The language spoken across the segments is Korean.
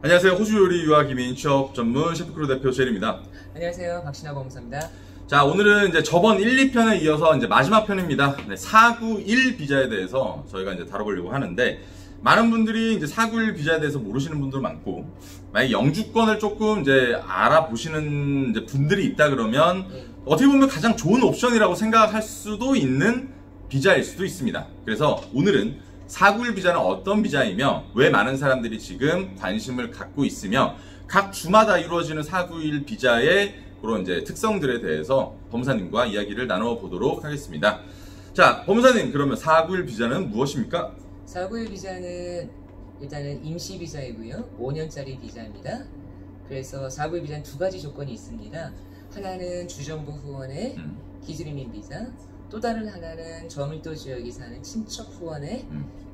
안녕하세요. 호주 요리 유학 이민 취업 전문 셰프크루 대표 젤입니다. 안녕하세요. 박신하 검사입니다. 자, 오늘은 이제 저번 1, 2편에 이어서 이제 마지막 편입니다. 491 비자에 대해서 저희가 이제 다뤄보려고 하는데, 많은 분들이 이제 491 비자에 대해서 모르시는 분들 많고, 만약 영주권을 조금 이제 알아보시는 이제 분들이 있다 그러면 어떻게 보면 가장 좋은 옵션이라고 생각할 수도 있는 비자일 수도 있습니다. 그래서 오늘은 491 비자는 어떤 비자이며 왜 많은 사람들이 지금 관심을 갖고 있으며 각 주마다 이루어지는 491 비자의 그런 이제 특성들에 대해서 법무사님과 이야기를 나눠보도록 하겠습니다. 자, 법무사님, 그러면 491 비자는 무엇입니까? 491 비자는 일단은 임시 비자이고요. 5년짜리 비자입니다. 그래서 491 비자는 두 가지 조건이 있습니다. 하나는 주정부 후원의 기술이민 비자, 또 다른 하나는 저밀도 지역에 사는 친척 후원의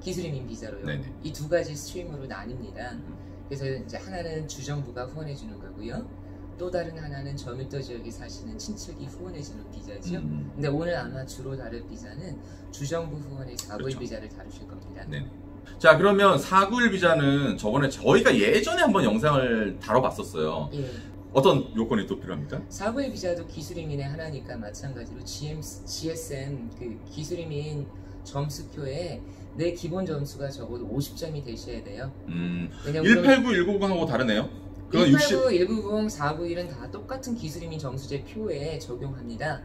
기술이민 비자로요. 이 두 가지 스트림으로 나뉩니다. 그래서 이제 하나는 주정부가 후원해주는 거고요. 또 다른 하나는 저밀도 지역에 사시는 친척이 후원해주는 비자죠. 근데 오늘 아마 주로 다룰 비자는 주정부 후원의 491 그렇죠. 비자를 다루실 겁니다. 네. 자, 그러면 491 비자는 저번에 저희가 예전에 한번 영상을 다뤄봤었어요. 예. 어떤 요건이 또 필요합니까? 491 비자도 기술이민의 하나니까 마찬가지로 GSM 그 기술이민 점수표에 내 기본 점수가 적어도 50점이 되셔야 돼요. 189, 190하고 다르네요. 그건 189, 190, 491은 다 똑같은 기술이민 점수제 표에 적용합니다.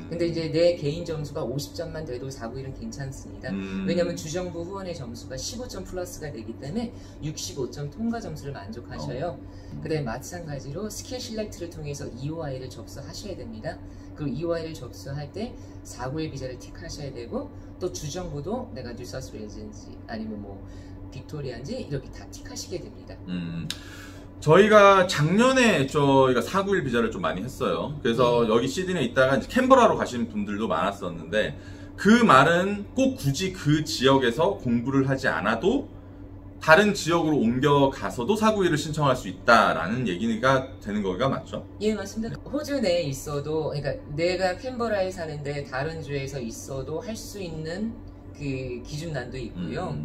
근데 이제 내 개인 점수가 50점만 돼도 491은 괜찮습니다. 왜냐면 주정부 후원의 점수가 15점 플러스가 되기 때문에 65점 통과 점수를 만족하셔요. 그다음에 마찬가지로 스킬 실렉트를 통해서 EOI를 접수하셔야 됩니다. 그리고 EOI를 접수할 때 491 비자를 틱하셔야 되고, 또 주정부도 내가 뉴사우스웨일즈인지 아니면 뭐 빅토리아인지 이렇게 다 틱하시게 됩니다. 저희가 작년에 저희가 491 비자를 좀 많이 했어요. 그래서 여기 시드니에 있다가 이제 캔버라로 가신 분들도 많았었는데, 그 말은 꼭 굳이 그 지역에서 공부를 하지 않아도 다른 지역으로 옮겨가서도 491을 신청할 수 있다라는 얘기가 되는 거가 맞죠? 예, 맞습니다. 호주 내에 있어도, 그러니까 내가 캔버라에 사는데 다른 주에서 있어도 할 수 있는 그 기준난도 있고요.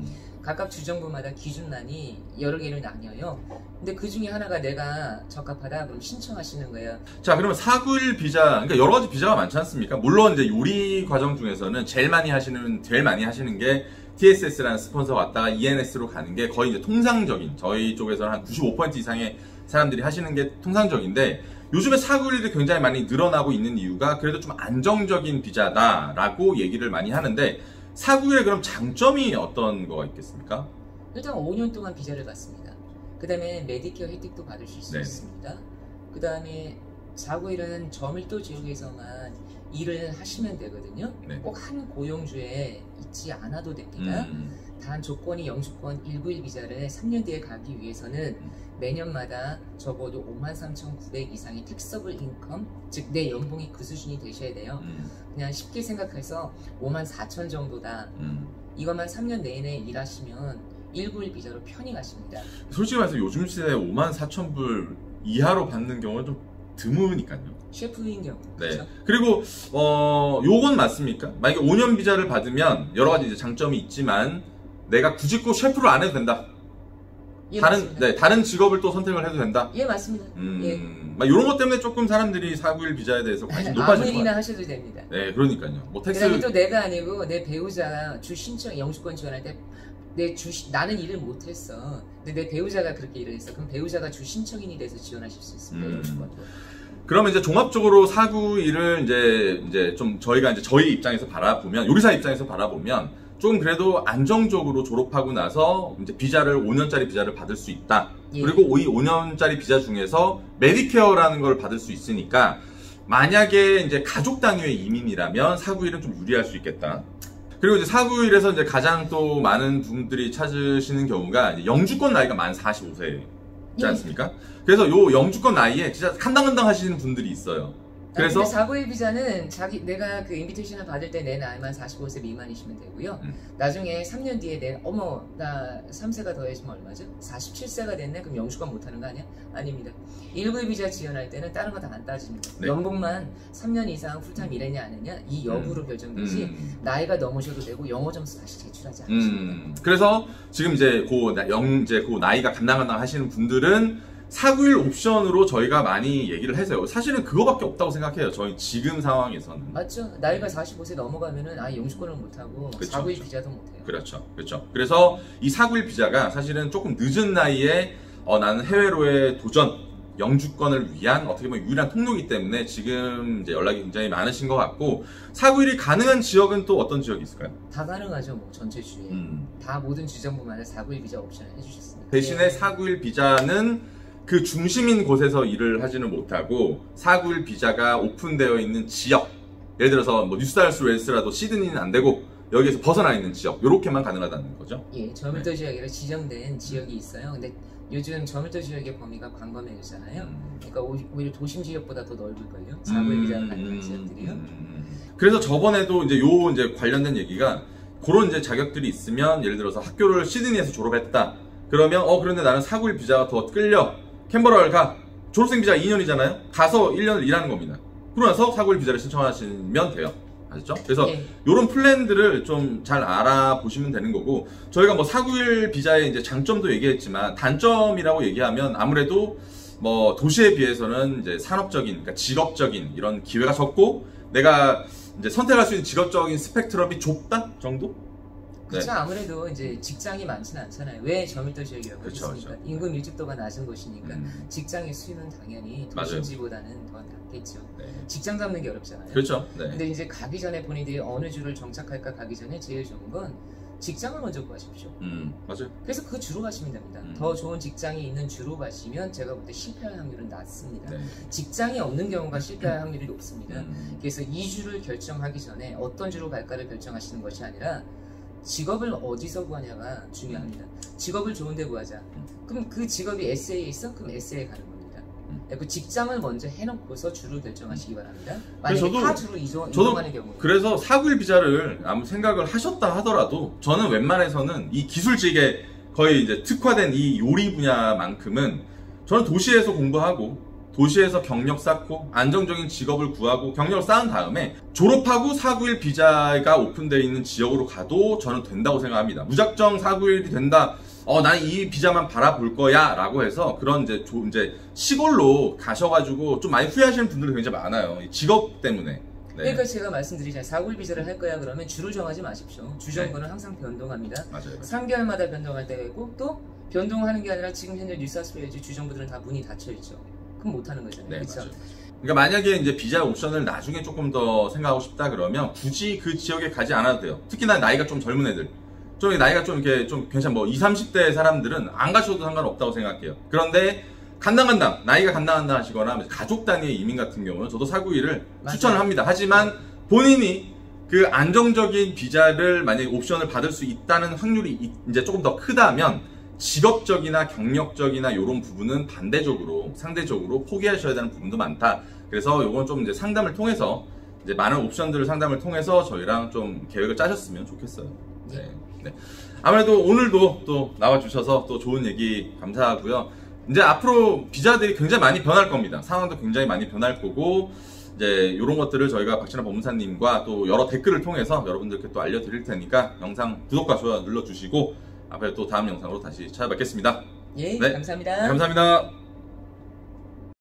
각각 주정부마다 기준난이 여러 개를 나뉘어요. 근데 그 중에 하나가 내가 적합하다 그럼 신청하시는 거예요. 자, 그러면 491 비자, 그러니까 여러 가지 비자가 많지 않습니까? 물론 이제 요리 과정 중에서는 제일 많이 하시는 게 TSS라는 스폰서 왔다가 ENS로 가는 게 거의 이제 통상적인, 저희 쪽에서는 한 95% 이상의 사람들이 하시는 게 통상적인데, 요즘에 491이 굉장히 많이 늘어나고 있는 이유가 그래도 좀 안정적인 비자다라고 얘기를 많이 하는데, 491의 그럼 장점이 어떤 거가 있겠습니까? 일단 5년 동안 비자를 받습니다. 그 다음에 메디케어 혜택도 받으실 수 있습니다. 그 다음에 491은 저밀도 지역에서만 일을 하시면 되거든요. 꼭 한 고용주에 있지 않아도 됩니다. 단 조건이 영주권 191 비자를 3년 뒤에 가기 위해서는 매년마다 적어도 53,900 이상의 택서블 인컴, 즉 내 연봉이 그 수준이 되셔야 돼요. 그냥 쉽게 생각해서 54,000 정도다. 이것만 3년 내내 일하시면 191 비자로 편히 가십니다. 솔직히 말해서 요즘 시대에 54,000불 이하로 받는 경우는 좀 드무니까요. 셰프인 경우. 네. 그렇죠? 그리고 요건 맞습니까? 만약에 5년 비자를 받으면 여러 가지 이제 장점이 있지만 내가 굳이 꼭 셰프를 안 해도 된다. 예, 다른 직업을 또 선택을 해도 된다. 예, 맞습니다. 예. 막 이런 것 때문에 조금 사람들이 491 비자에 대해서 관심 높아질 아무 거예요. 일이나 하셔도 됩니다. 네, 그러니까요. 뭐 텍스. 그다음에 또 내가 아니고 내 배우자가 주 신청 영주권 지원할 때 나는 일을 못했어. 근데 내 배우자가 그렇게 일을 했어. 그럼 배우자가 주 신청인이 돼서 지원하실 수 있습니다. 영주권도. 그러면 이제 종합적으로 491을 이제 좀 저희가 이제 저희 입장에서 바라보면, 요리사 입장에서 바라보면 좀 그래도 안정적으로 졸업하고 나서 이제 비자를 5년짜리 비자를 받을 수 있다. 예. 그리고 이 5년짜리 비자 중에서 메디케어라는 걸 받을 수 있으니까 만약에 이제 가족 단위의 이민이라면 491은 좀 유리할 수 있겠다. 그리고 이제 491에서 이제 가장 또 많은 분들이 찾으시는 경우가 이제 영주권 나이가 만 45세지 않습니까? 그래서 요 영주권 나이에 진짜 칸당칸당 하시는 분들이 있어요. 그래서 491 비자는 내가 그 인비테이션을 받을 때 내 나이만 45세 미만이시면 되고요. 나중에 3년 뒤에 나 3세가 더해지면 얼마죠? 47세가 됐네? 그럼 영주권 못하는 거 아니야? 아닙니다. 191 비자 지원할 때는 다른 거 다 안 따집니다. 네. 연봉만 3년 이상 풀타임 일했냐 안 했냐 이 여부로 결정되지 나이가 넘으셔도 되고 영어 점수 다시 제출하지 않으십니다. 그래서 지금 이제 그 나이가 간당간당 하시는 분들은 491 옵션으로 저희가 많이 얘기를 해서요. 사실은 그거밖에 없다고 생각해요. 저희 지금 상황에서는. 맞죠. 나이가 45세 넘어가면은 영주권을 못하고 491 비자도 못해요. 그렇죠. 그래서 이 491 비자가 사실은 조금 늦은 나이에 나는 해외로의 도전, 영주권을 위한 어떻게 보면 유일한 통로이기 때문에 지금 이제 연락이 굉장히 많으신 것 같고 491이 가능한 지역은 또 어떤 지역이 있을까요? 다 가능하죠. 뭐 전체 주에 다 모든 주정부마다 491 비자 옵션을 해주셨습니다. 대신에 491 비자는 그 중심인 곳에서 일을 하지는 못하고 491 비자가 오픈되어 있는 지역, 예를 들어서 뭐 뉴사우스 웨일스라도 시드니는 안 되고 여기에서 벗어나 있는 지역, 요렇게만 가능하다는 거죠. 예, 저밀도 지역이라 지정된 지역이 있어요. 근데 요즘 저밀도 지역의 범위가 광범위하잖아요. 그러니까 오히려 도심 지역보다 더 넓을걸요. 491 비자가 가능한 지역들이요. 그래서 저번에도 이제 관련된 얘기가 그런 이제 자격들이 있으면 예를 들어서 학교를 시드니에서 졸업했다. 그러면 그런데 나는 491 비자가 더 끌려. 캔버라를 가. 졸업생 비자 2년이잖아요. 가서 1년을 일하는 겁니다. 그러고 나서 491 비자를 신청하시면 돼요. 아시죠? 그래서 이런 플랜들을 좀 잘 알아보시면 되는 거고 저희가 뭐 491 비자의 이제 장점도 얘기했지만 단점이라고 얘기하면 아무래도 뭐 도시에 비해서는 이제 산업적인, 그러니까 직업적인 이런 기회가 적고 내가 이제 선택할 수 있는 직업적인 스펙트럼이 좁다 정도? 그렇죠. 네. 아무래도 이제 직장이 많지는 않잖아요. 왜 저밀도 지역이라고 했습니까? 인구 밀집도가 낮은 곳이니까 직장의 수요는 당연히 도심지보다는 더 낮겠죠. 네. 직장 잡는 게 어렵잖아요. 그렇죠. 네. 근데 이제 가기 전에 본인들이 어느 주를 정착할까 가기 전에 제일 좋은 건 직장을 먼저 구하십시오. 맞아요. 그래서 그 주로 가시면 됩니다. 더 좋은 직장이 있는 주로 가시면 제가 볼 때 실패할 확률은 낮습니다. 네. 직장이 없는 경우가 실패할 확률이 높습니다. 그래서 이 주를 결정하기 전에 어떤 주로 갈까를 결정하시는 것이 아니라 직업을 어디서 구하냐가 중요합니다. 직업을 좋은 데 구하자. 그럼 그 직업이 SA에 있어? 그럼 SA에 가는 겁니다. 그 직장을 먼저 해놓고서 주를 결정하시기 바랍니다. 만약에 타 주로 이동하는 경우. 그래서 491 비자를 아무 생각을 하셨다 하더라도 저는 웬만해서는 이 기술직에 거의 이제 특화된 이 요리 분야만큼은 저는 도시에서 공부하고 도시에서 경력 쌓고 안정적인 직업을 구하고 경력을 쌓은 다음에 졸업하고 491 비자가 오픈되어 있는 지역으로 가도 저는 된다고 생각합니다. 무작정 491이 된다. 나는 이 비자만 바라볼 거야 라고 해서 그런 이제 시골로 가셔가지고 좀 많이 후회하시는 분들이 굉장히 많아요. 직업 때문에. 네. 그러니까 제가 말씀드리잖아요. 491 비자를 할 거야 그러면 주를 정하지 마십시오. 주정부는 항상 변동합니다. 맞아요. 3개월마다 변동할 때가 있고 또 변동하는 게 아니라 지금 현재 뉴사우스웨일즈 주정부들은 다 문이 닫혀 있죠. 그럼 못하는 거잖아요. 네, 그렇죠? 그러니까 만약에 이제 비자 옵션을 나중에 조금 더 생각하고 싶다 그러면 굳이 그 지역에 가지 않아도 돼요. 특히나 나이가 좀 젊은 애들, 좀 나이가 좀 이렇게 좀 괜찮은 뭐 20, 30대 사람들은 안 가셔도 상관없다고 생각해요. 그런데 나이가 간당간당 하시거나 가족 단위의 이민 같은 경우는 저도 491을 추천을 합니다. 하지만 본인이 그 안정적인 비자를 만약에 옵션을 받을 수 있다는 확률이 이제 조금 더 크다면 직업적이나 경력적이나 이런 부분은 상대적으로 포기하셔야 되는 부분도 많다. 그래서 요건 좀 이제 상담을 통해서 이제 많은 옵션들을 상담을 통해서 저희랑 좀 계획을 짜셨으면 좋겠어요. 네. 아무래도 오늘도 또 나와주셔서 또 좋은 얘기 감사하고요. 이제 앞으로 비자들이 굉장히 많이 변할 겁니다. 상황도 굉장히 많이 변할 거고 이제 이런 것들을 저희가 박진아 법무사님과 또 여러 댓글을 통해서 여러분들께 또 알려드릴 테니까 영상 구독과 좋아요 눌러주시고 앞으로 또 다음 영상으로 다시 찾아뵙겠습니다. 네, 감사합니다. 감사합니다.